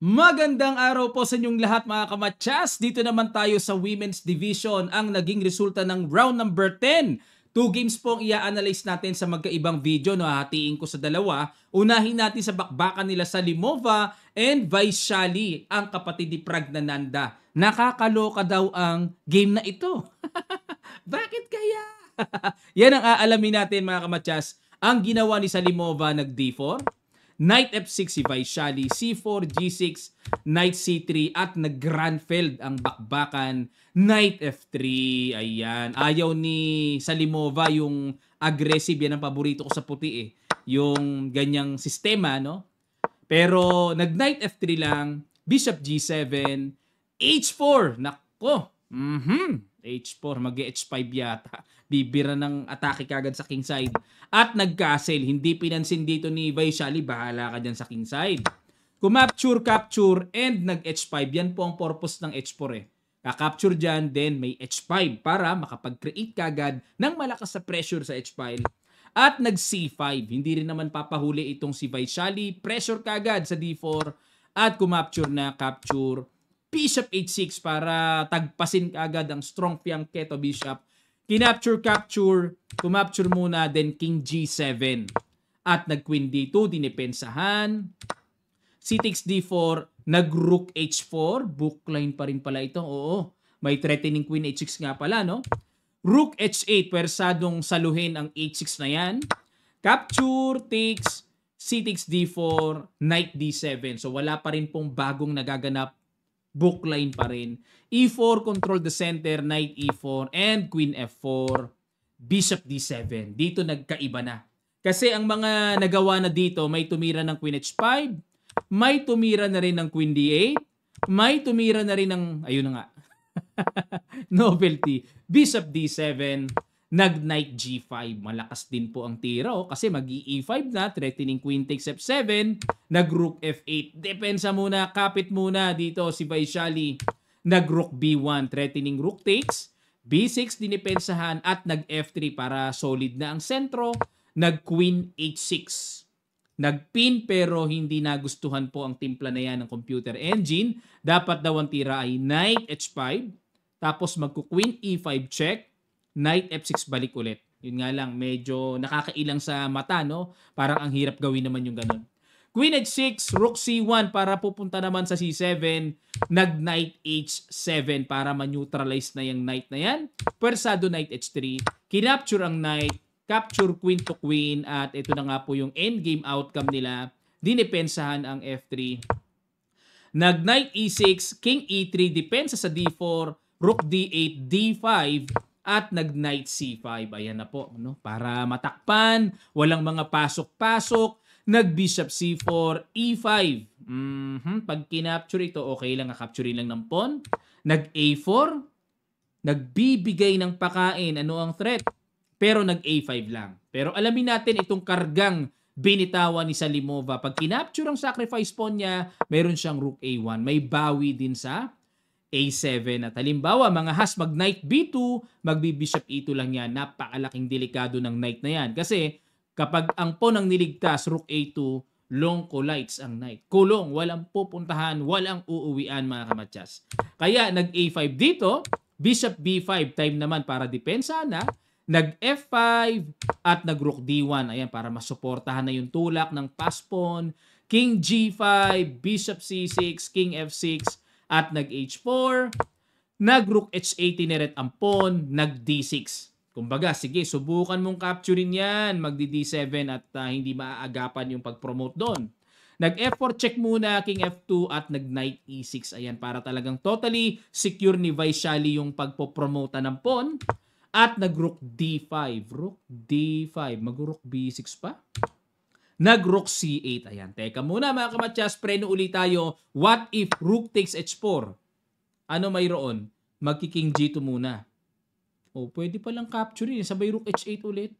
Magandang araw po sa inyong lahat mga kamatsas. Dito naman tayo sa Women's Division. Ang naging resulta ng round number 10. 2 games po ang i-analyze natin sa magkaibang video. No? Hatiin ko sa dalawa. Unahin natin sa bakbakan nila Salimova and Vaishali, ang kapatid ni Pragnananda. Nakakaloka daw ang game na ito. Bakit kaya? Yan ang aalamin natin mga kamatsas. Ang ginawa ni Salimova, nag-D4. Knight F6 si Vaishali, C4, G6, Knight C3 at nag-Granfeld ang bakbakan, Knight F3. Ayan, ayaw ni Salimova yung aggressive, yan ang paborito ko sa puti yung ganyang sistema, no? Pero nag-Knight F3 lang, Bishop G7, H4, nako, H4, mag-H5 yata. Bibira ng atake kagad sa king side. At nag-castle. Hindi pinansin dito ni Vaishali. Bahala ka dyan sa king side. Capture, and nag-H5. Yan po ang purpose ng H4 Kakapture dyan, then may H5 para makapag-create kagad ng malakas sa pressure sa H5. At nag-C5. Hindi rin naman papahuli itong si Vaishali. Pressure kagad sa D4. At capture. Bishop H6 para tagpasin kagad ang strong fianchetto bishop. Capture muna, then King G7. At nag-Queen D2, dinipensahan. C takes D4, nag-Rook H4. Bookline pa rin pala ito. Oo, may threatening Queen H6 nga pala, no? Rook H8, pwersadong saluhin ang H6 na yan. Capture, takes, C takes D4, Knight D7. So wala pa rin pong bagong nagaganap. Bookline pa rin. E4, control the center, Knight E4, and Queen F4, Bishop D7. Dito nagkaiba na. Kasi ang mga nagawa na dito, may tumira ng Queen H5, may tumira na rin ng Queen D8, may tumira na rin ng, ayun na nga, novelty, Bishop D7, nag-Knight G5. Malakas din po ang tira kasi mag-E5 na, threatening Queen takes F7, nag-Rook F8. Depensa muna, kapit muna dito si Vaishali. Nag-Rook B1, threatening Rook takes, B6 dinipensahan at nag-F3 para solid na ang sentro. Nag-Queen H6. Nag-pin pero hindi nagustuhan po ang timpla na yan ng computer engine. Dapat daw ang tira ay Knight H5, tapos magku-Queen E5 check, Knight F6 balik ulit. Yun nga lang, medyo nakakailang sa mata, no? Parang ang hirap gawin naman yung ganun. Queen H6, Rook C1 para pupunta naman sa C7. Nag-Knight H7 para ma-neutralize na yung Knight na yan. Pwersado Knight H3. Kinapture ang Knight. Capture Queen to Queen. At ito na nga po yung endgame outcome nila. Dinipensahan ang F3. Nag-Knight E6, King E3. Depensa sa D4. Rook D8, D5. At nag-Knight C5. Ayan na po, no? Para matakpan, walang mga pasok-pasok. Nag-Bishop C4, E5. Pag kinapture ito, okay lang, capture lang ng pawn. Nag-A4. Nagbibigay ng pakain. Ano ang threat? Pero nag-A5 lang. Pero alamin natin itong kargang binitawan ni Salimova. Pag kinapture ang sacrifice pawn niya, meron siyang Rook A1. May bawi din sa A7. At halimbawa, mga has mag-Knight B2, magbi-Bishop E2 lang yan. Napakalaking delikado ng Knight na yan. Kasi kapag ang pawn ang niligtas, Rook A2, long collides ang Knight. Kulong, walang pupuntahan, walang uuwian mga kamatsas. Kaya nag-A5 dito, Bishop B5, time naman para depensa na. Nag-F5 at nag-Rook D1. Ayan, para masuportahan na yung tulak ng pass pawn. King G5, Bishop C6, King F6, at nag-H4, nag-Rook H8, tineret ang pawn, nag-D6. Kumbaga, sige, subukan mong capturein yan, magdi-D7 at hindi maaagapan yung pag-promote doon. Nag-F4 check muna, King F2 at nag-Knight E6. Ayan, para talagang totally secure ni Vaishali yung pagpopromote ng pawn. At nag-Rook D5. Rook D5. Mag-Rook B6 pa? Nag-Rook C8. Ayan, teka muna mga kamatsas, preno ulit tayo. What if Rook takes H4? Ano mayroon? Magki-King G2 muna. O, pwede palang capture yun. Sabay Rook H8 ulit.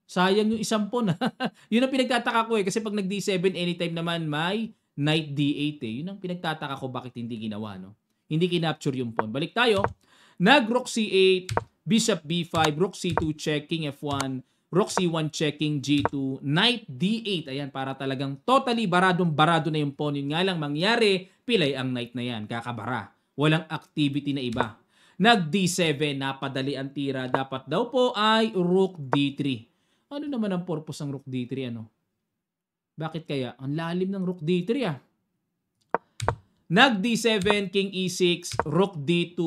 Sayang yung isang pawn. Yun ang pinagtataka ko kasi pag nag-D7, anytime naman may Knight D8 Yun ang pinagtataka ko bakit hindi ginawa, no? Hindi kinapture yung pawn. Balik tayo. Nag-Rook C8, Bishop B5, Rook C2 check, King F1, Rook C1 checking G2, Knight D8. Ayan, para talagang totally baradong-barado na yung pawn. Yun nga lang mangyari, pilay ang knight na yan. Kakabara. Walang activity na iba. Nag D7, napadali ang tira. Dapat daw po ay Rook D3. Ano naman ang purpose ng Rook D3? Ano? Bakit kaya? Ang lalim ng Rook D3 ah. Nag D7, King E6, Rook D2,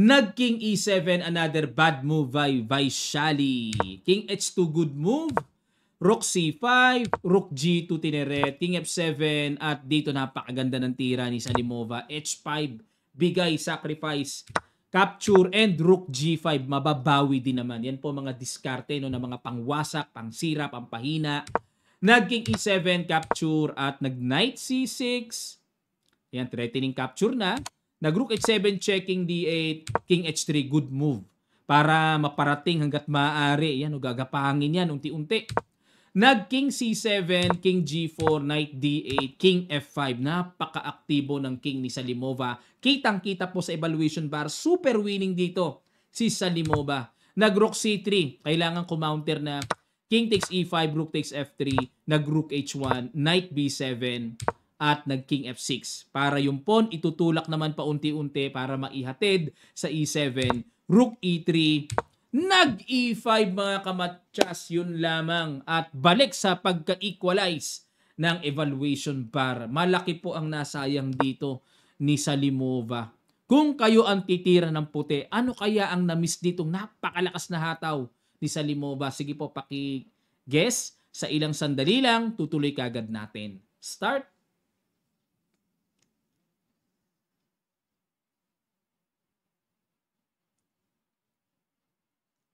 nag King E7, another bad move by Vaishali. King H2, good move. Rook C5, Rook G2 tineret, King F7, at dito napakaganda ng tira ni Salimova. H5, bigay, sacrifice, capture, and Rook G5, mababawi din naman. Yan po mga diskarte no, na mga pangwasak, pangsira, pampahina. Nag King E7, capture, at nag Knight C6. Yan, threatening capture na. Nag-Rook H7, checking D8, King H3, good move. Para maparating hanggat maaari. Yan, gagapangin yan, unti-unti. Nag-King C7, King G4, Knight D8, King F5. Napaka-aktibo ng King ni Salimova. Kitang-kita po sa evaluation bar. Super winning dito si Salimova. Nag-Rook C3. Kailangan kumounter na King takes E5, Rook takes F3, nag-Rook H1, Knight B7, at nag-King F6. Para yung pawn itutulak naman paunti-unti para maihatid sa E7. Rook E3, nag-E5 mga kamatsas, yun lamang. At balik sa pagka-equalize ng evaluation bar. Malaki po ang nasayang dito ni Salimova. Kung kayo ang titira ng puti, ano kaya ang na-miss ditong napakalakas na hataw ni Salimova? Sige po, paki-guess. Sa ilang sandali lang, tutuloy kagad natin. Start!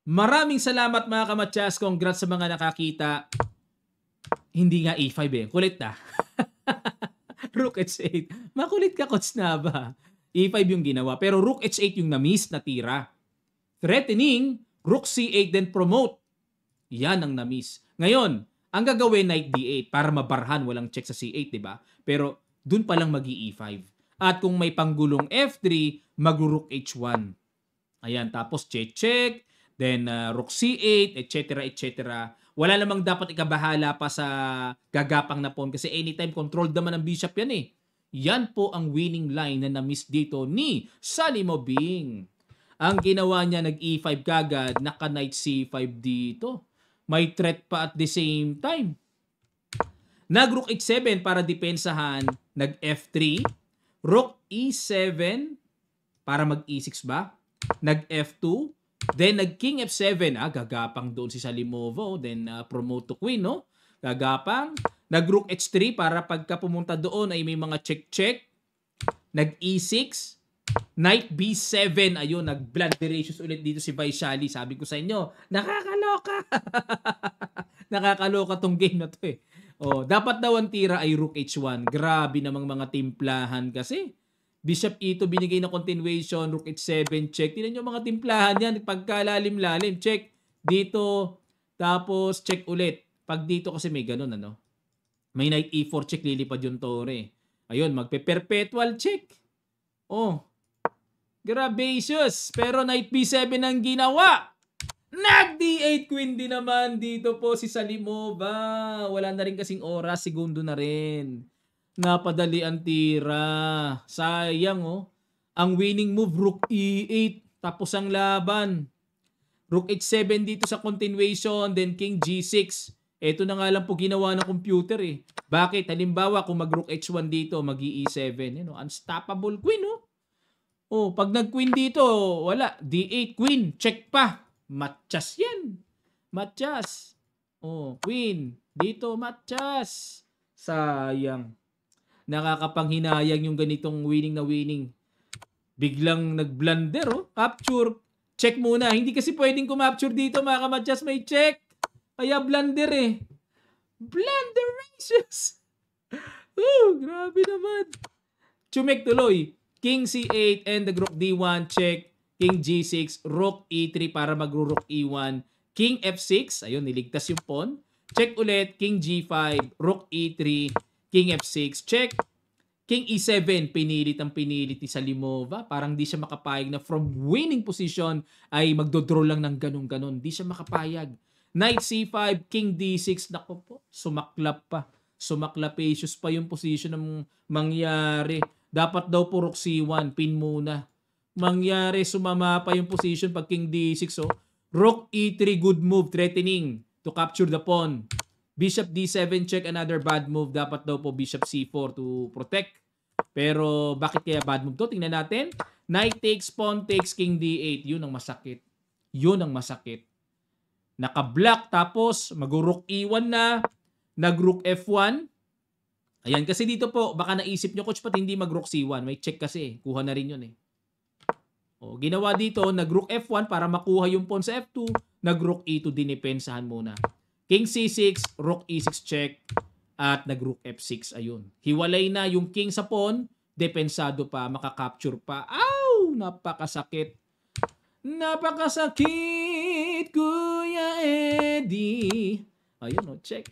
Maraming salamat mga kamatsas. Congrats sa mga nakakita. Hindi nga E5 eh. Kulit na. Rook H8. Makulit ka, Coach Nava. E5 yung ginawa. Pero Rook H8 yung na-miss na tira. Threatening, Rook C8 then promote. Yan ang na-miss. Ngayon, ang gagawin Knight D8 para mabarhan, walang check sa C8, di ba? Pero dun pa lang mag-E5. At kung may panggulong F3, mag-Rook H1. Ayan, tapos check. Then Rook C8, etc. etc. Wala namang dapat ikabahala pa sa gagapang na pawn kasi anytime controlled naman ng bishop yan eh. Yan po ang winning line na na-miss dito ni Salimoving. Ang ginawa niya, nag-E5 kagad, naka-Knight C5 dito. May threat pa at the same time. Nag-Rook H7 para depensahan, nag-F3, Rook E7 para mag-E6 ba? Nag-F2, then nag-King F7, gagapang doon si Salimova, then promote to Queen, no? Gagapang. Nag-Rook H3 para pagka pumunta doon ay may mga check-check. Nag-E6, Knight B7, ayun, nag-blunderations ulit dito si Vaishali. Sabi ko sa inyo, nakakaloka. Nakakaloka tong game na to eh. Oh, dapat daw ang tira ay Rook H1. Grabe namang mga timplahan kasi. Bishop E2 binigay na continuation, Rook H7 check. Tingnan niyo mga timplahan yan, pagkalalim-lalim, check dito, tapos check ulit. Pag dito kasi may ganun ano. May Knight E4 check, lilipad yung tore. Ayun, magpe-perpetual check. Oh. Gracious. Pero Knight B7 ang ginawa. Nag D8 Queen din naman dito po si Salimova. Wala na rin kasing oras, segundo na rin. Napadali ang tira. Sayang oh. Ang winning move, Rook E8. Tapos ang laban. Rook H7 dito sa continuation. Then King G6. Ito na nga lang po ginawa ng computer eh. Bakit? Halimbawa kung mag Rook H1 dito, mag E7. You know, unstoppable Queen oh. Oh, pag nag-Queen dito, wala. D8 Queen. Check pa. Matchas yan. Matchas. Oh, Queen. Dito, matchas. Sayang. Nakakapanghinayang yung ganitong winning na winning. Biglang nag-blunder, oh. Capture. Check muna. Hindi kasi pwedeng kumapture dito, mga kamadyas. May check. Kaya blunder eh. Blunderations. Grabe naman. Chumek tuloy. King C8 and the Rook D1. Check. King G6. Rook E3 para mag-Rook E1. King F6. Ayun, niligtas yung pawn. Check ulit. King G5. Rook E3. King F6, check. King E7, pinilit ni Salimova. Parang di siya makapayag na from winning position ay magdodraw lang ng ganun-ganun. Di siya makapayag. Knight C5, King D6. Naku po, sumaklap pa. Sumaklapacious pa yung position ng mangyari. Dapat daw po Rook C1, pin muna. Mangyari, sumama pa yung position pag King D6. Oh. Rook E3, good move, threatening to capture the pawn. Bishop D7, check, another bad move. Dapat daw po Bishop C4 to protect. Pero bakit kaya bad move to? Tingnan natin. Knight takes, pawn takes, King D8. Yun ang masakit. Yun ang masakit. Naka-block tapos mag-rook E1 na. Nag-rook F1. Ayan, kasi dito po, baka naisip nyo, coach, pati hindi mag-rook C1. May check kasi. Kuha na rin yun eh. O, ginawa dito, nag-rook F1 para makuha yung pawn sa F2. Nag-rook E2, dinipensahan muna. King C6, rook E6 check. At nag-rook F6. Ayun. Hiwalay na yung king sa pawn. Depensado pa, makakapture pa. Ow! Napakasakit. Napakasakit, Kuya Eddie. Ayun o, check.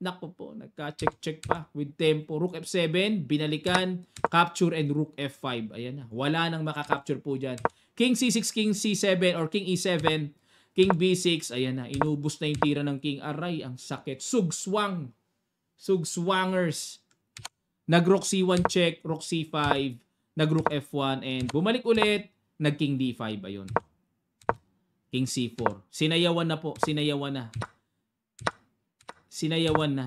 Naku po, nagka-check-check pa with tempo. Rook F7, binalikan, capture, and Rook F5. Ayan na, wala nang makakapture po dyan. King C6, King C7, or King E7, King B6. Ayan na, inubos na yung tira ng King. Aray, ang sakit. Sugswang. Sugswangers. Nag-Rook C1 check, Rook C5, nag-Rook F1, and bumalik ulit, nag-King D5. Ayun. King C4. Sinayawan na po, sinayawan na. Sinayawan na.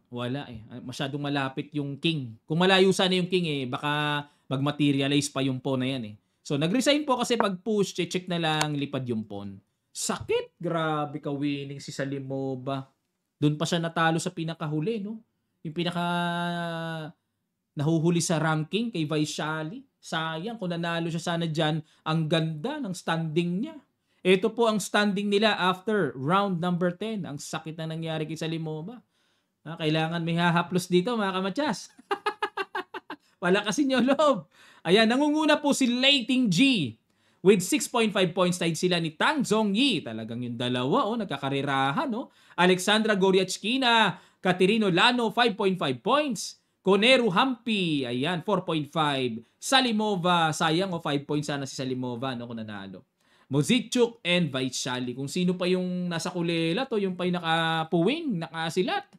Wala eh. Masyadong malapit yung king. Kung malayo sana yung king eh, baka mag-materialize pa yung pawn na yan eh. So, nag-resign po kasi pag push, check na lang, lipad yung pawn. Sakit! Grabe ka winning si Salimova. Doon pa siya natalo sa pinakahuli, no? Yung pinaka nahuhuli sa ranking kay Vaishali. Sayang, kung nanalo siya sana dyan, ang ganda ng standing niya. Ito po ang standing nila after round number 10. Ang sakit na nangyari kay Salimova. Kailangan may hahaplos dito mga kamatyas. Wala kasi nyo loob. Ayan, nangunguna po si Leiting G. With 6.5 points tied sila ni Tang Zhongyi. Talagang yung dalawa, nagkakarirahan. Alexandra Goryachkina, Katerino Lano, 5.5 points. Koneru Hampi, ayan, 4.5. Salimova, sayang 5 points sana si Salimova kung nanalo. Mozichuk and Vaishali. Kung sino pa yung nasa kulela to, yung pa yung nakapuwing, nakasilat.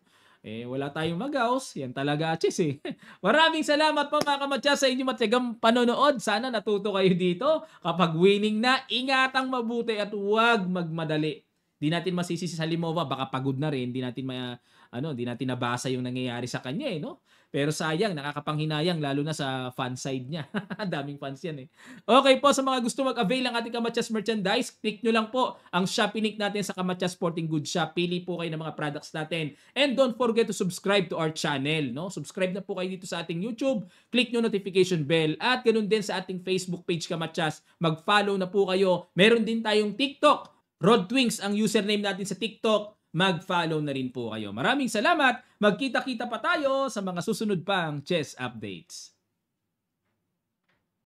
Wala tayong magaos. Yan talaga, chis eh. Maraming salamat po mga kamatyas sa inyong matigang panonood. Sana natuto kayo dito. Kapag winning na, ingatang mabuti at huwag magmadali. Di natin masisi si Salimova, baka pagod na rin. Di natin nabasa yung nangyayari sa kanya no? Pero sayang, nakakapanghinayang lalo na sa fan side niya. Daming fans yan Okay po, sa mga gusto mag-avail ng ating Kamatyas merchandise, click nyo lang po ang Shopee link natin sa Kamatyas Sporting Goods Shop. Pili po kayo ng mga products natin. And don't forget to subscribe to our channel. No? Subscribe na po kayo dito sa ating YouTube. Click nyo notification bell. At ganun din sa ating Facebook page Kamatyas. Mag-follow na po kayo. Meron din tayong TikTok. Rod Twings ang username natin sa TikTok. Mag-follow na rin po kayo. Maraming salamat. Magkita-kita pa tayo sa mga susunod pang chess updates.